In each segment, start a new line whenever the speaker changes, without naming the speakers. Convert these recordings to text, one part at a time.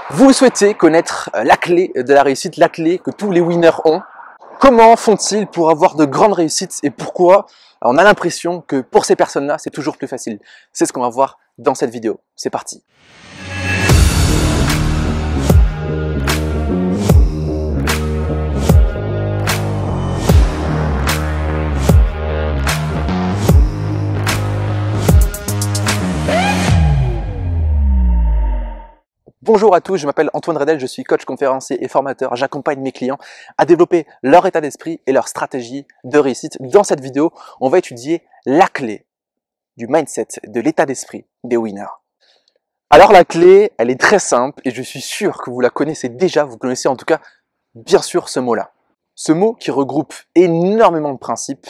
Vous souhaitez connaître la clé de la réussite, la clé que tous les winners ont. Comment font-ils pour avoir de grandes réussites et pourquoi on a l'impression que pour ces personnes-là, c'est toujours plus facile? C'est ce qu'on va voir dans cette vidéo. C'est parti! Bonjour à tous, je m'appelle Antoine Redel, je suis coach, conférencier et formateur. J'accompagne mes clients à développer leur état d'esprit et leur stratégie de réussite. Dans cette vidéo, on va étudier la clé du mindset, de l'état d'esprit des winners. Alors la clé, elle est très simple et je suis sûr que vous la connaissez déjà, vous connaissez en tout cas bien sûr ce mot-là. Ce mot qui regroupe énormément de principes,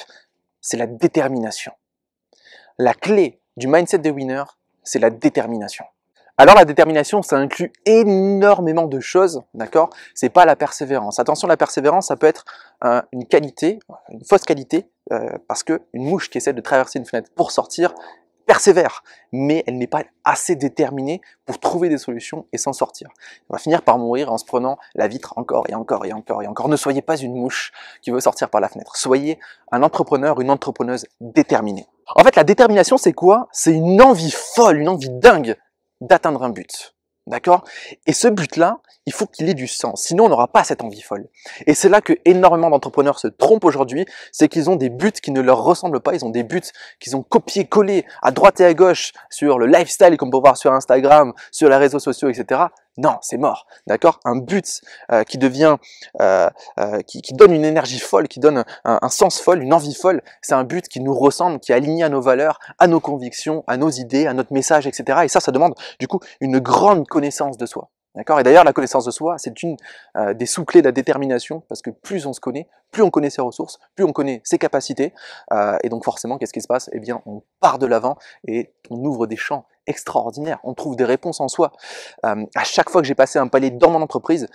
c'est la détermination. La clé du mindset des winners, c'est la détermination. Alors la détermination, ça inclut énormément de choses, d'accord? C'est pas la persévérance. Attention, la persévérance, ça peut être une qualité, une fausse qualité, parce que une mouche qui essaie de traverser une fenêtre pour sortir persévère, mais elle n'est pas assez déterminée pour trouver des solutions et s'en sortir. Elle va finir par mourir en se prenant la vitre encore et encore et encore et encore. Ne soyez pas une mouche qui veut sortir par la fenêtre. Soyez un entrepreneur, une entrepreneuse déterminée. En fait, la détermination, c'est quoi? C'est une envie folle, une envie dingue d'atteindre un but, d'accord? Et ce but-là, il faut qu'il ait du sens, sinon on n'aura pas cette envie folle. Et c'est là que énormément d'entrepreneurs se trompent aujourd'hui, c'est qu'ils ont des buts qui ne leur ressemblent pas, ils ont des buts qu'ils ont copié-collé à droite et à gauche sur le lifestyle qu'on peut voir sur Instagram, sur les réseaux sociaux, etc. Non, c'est mort, d'accord? Un but qui devient, qui donne une énergie folle, qui donne un sens folle, une envie folle, c'est un but qui nous ressemble, qui est aligné à nos valeurs, à nos convictions, à nos idées, à notre message, etc. Et ça demande du coup une grande connaissance de soi. D'accord? Et d'ailleurs, la connaissance de soi, c'est une des sous-clés de la détermination, parce que plus on se connaît, plus on connaît ses ressources, plus on connaît ses capacités, et donc forcément, qu'est-ce qui se passe? Eh bien, on part de l'avant et on ouvre des champs extraordinaires, on trouve des réponses en soi. À chaque fois que j'ai passé un palier dans mon entreprise,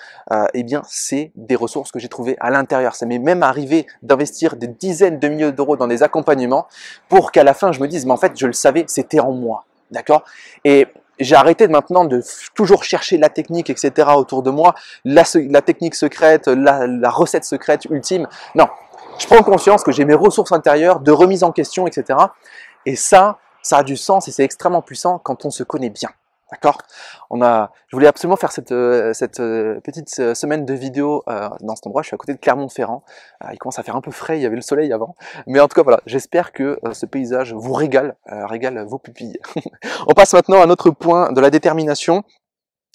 eh bien, c'est des ressources que j'ai trouvées à l'intérieur. Ça m'est même arrivé d'investir des dizaines de milliers d'euros dans des accompagnements pour qu'à la fin, je me dise, mais en fait, je le savais, c'était en moi. D'accord? Et j'ai arrêté maintenant de toujours chercher la technique, etc. autour de moi, la technique secrète, la recette secrète ultime. Non, je prends conscience que j'ai mes ressources intérieures de remise en question, etc. Et ça a du sens et c'est extrêmement puissant quand on se connaît bien. D'accord? Je voulais absolument faire cette petite semaine de vidéos dans cet endroit. Je suis à côté de Clermont-Ferrand. Il commence à faire un peu frais, il y avait le soleil avant. Mais en tout cas, voilà, j'espère que ce paysage vous régale vos pupilles. On passe maintenant à un autre point de la détermination.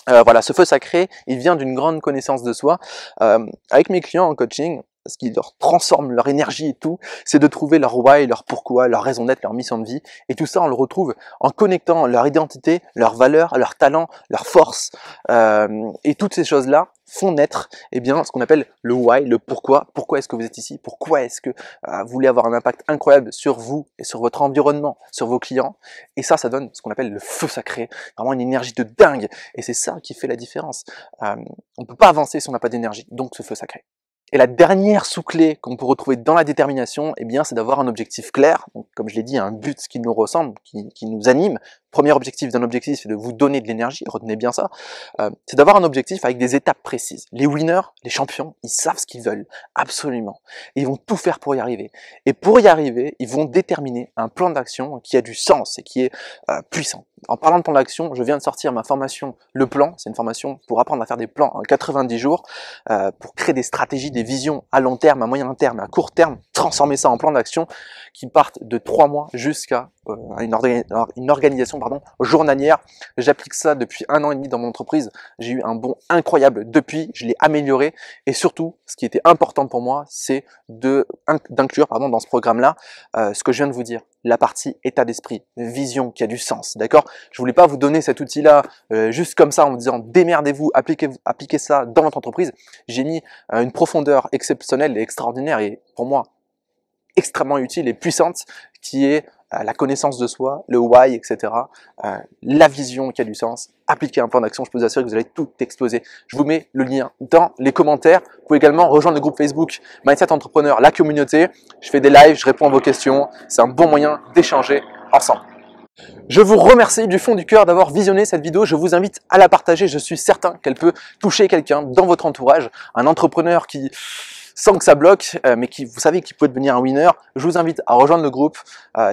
Voilà, ce feu sacré, il vient d'une grande connaissance de soi. Avec mes clients en coaching, ce qui leur transforme leur énergie et tout, c'est de trouver leur why, leur pourquoi, leur raison d'être, leur mission de vie. Et tout ça, on le retrouve en connectant leur identité, leurs valeurs, leurs talents, leurs forces. Et toutes ces choses-là font naître eh bien, ce qu'on appelle le why, le pourquoi. Pourquoi est-ce que vous êtes ici? Pourquoi est-ce que vous voulez avoir un impact incroyable sur vous et sur votre environnement, sur vos clients? Et ça donne ce qu'on appelle le feu sacré, vraiment une énergie de dingue. Et c'est ça qui fait la différence. On ne peut pas avancer si on n'a pas d'énergie, donc ce feu sacré. Et la dernière sous-clé qu'on peut retrouver dans la détermination, eh bien, c'est d'avoir un objectif clair. Donc, comme je l'ai dit, un but qui nous ressemble, qui nous anime. Premier objectif d'un objectif, c'est de vous donner de l'énergie. Retenez bien ça. C'est d'avoir un objectif avec des étapes précises. Les winners, les champions, ils savent ce qu'ils veulent, absolument. Et ils vont tout faire pour y arriver. Et pour y arriver, ils vont déterminer un plan d'action qui a du sens et qui est puissant. En parlant de plan d'action, je viens de sortir ma formation Le Plan. C'est une formation pour apprendre à faire des plans en 90 jours, pour créer des stratégies, des visions à long terme, à moyen terme, à court terme, transformer ça en plan d'action qui partent de 3 mois jusqu'à une organisation journalière. J'applique ça depuis 1 an et demi dans mon entreprise. J'ai eu un bond incroyable depuis, je l'ai amélioré et surtout, ce qui était important pour moi, c'est d'inclure dans ce programme-là ce que je viens de vous dire, la partie état d'esprit, vision qui a du sens, d'accord? Je voulais pas vous donner cet outil-là juste comme ça en vous disant démerdez-vous, appliquez ça dans votre entreprise. J'ai mis une profondeur exceptionnelle et extraordinaire et pour moi extrêmement utile et puissante qui est la connaissance de soi, le why, etc. La vision qui a du sens, appliquer un plan d'action, je peux vous assurer que vous allez tout exploser. Je vous mets le lien dans les commentaires. Vous pouvez également rejoindre le groupe Facebook Mindset Entrepreneur, la communauté. Je fais des lives, je réponds à vos questions. C'est un bon moyen d'échanger ensemble. Je vous remercie du fond du cœur d'avoir visionné cette vidéo. Je vous invite à la partager. Je suis certain qu'elle peut toucher quelqu'un dans votre entourage, un entrepreneur qui sent que ça bloque, mais qui, vous savez, qui peut devenir un winner. Je vous invite à rejoindre le groupe.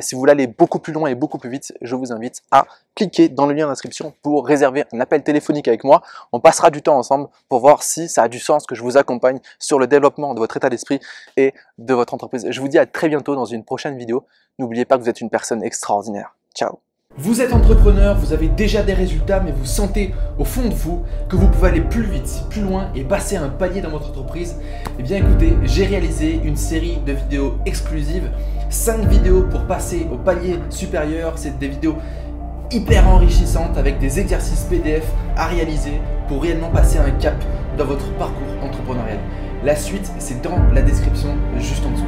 Si vous voulez aller beaucoup plus loin et beaucoup plus vite, je vous invite à cliquer dans le lien d'inscription pour réserver un appel téléphonique avec moi. On passera du temps ensemble pour voir si ça a du sens que je vous accompagne sur le développement de votre état d'esprit et de votre entreprise. Je vous dis à très bientôt dans une prochaine vidéo. N'oubliez pas que vous êtes une personne extraordinaire. Ciao.
Vous êtes entrepreneur, vous avez déjà des résultats, mais vous sentez au fond de vous que vous pouvez aller plus vite, plus loin et passer un palier dans votre entreprise. Eh bien écoutez, j'ai réalisé une série de vidéos exclusives, 5 vidéos pour passer au palier supérieur. C'est des vidéos hyper enrichissantes avec des exercices PDF à réaliser pour réellement passer un cap dans votre parcours entrepreneurial. La suite, c'est dans la description juste en dessous.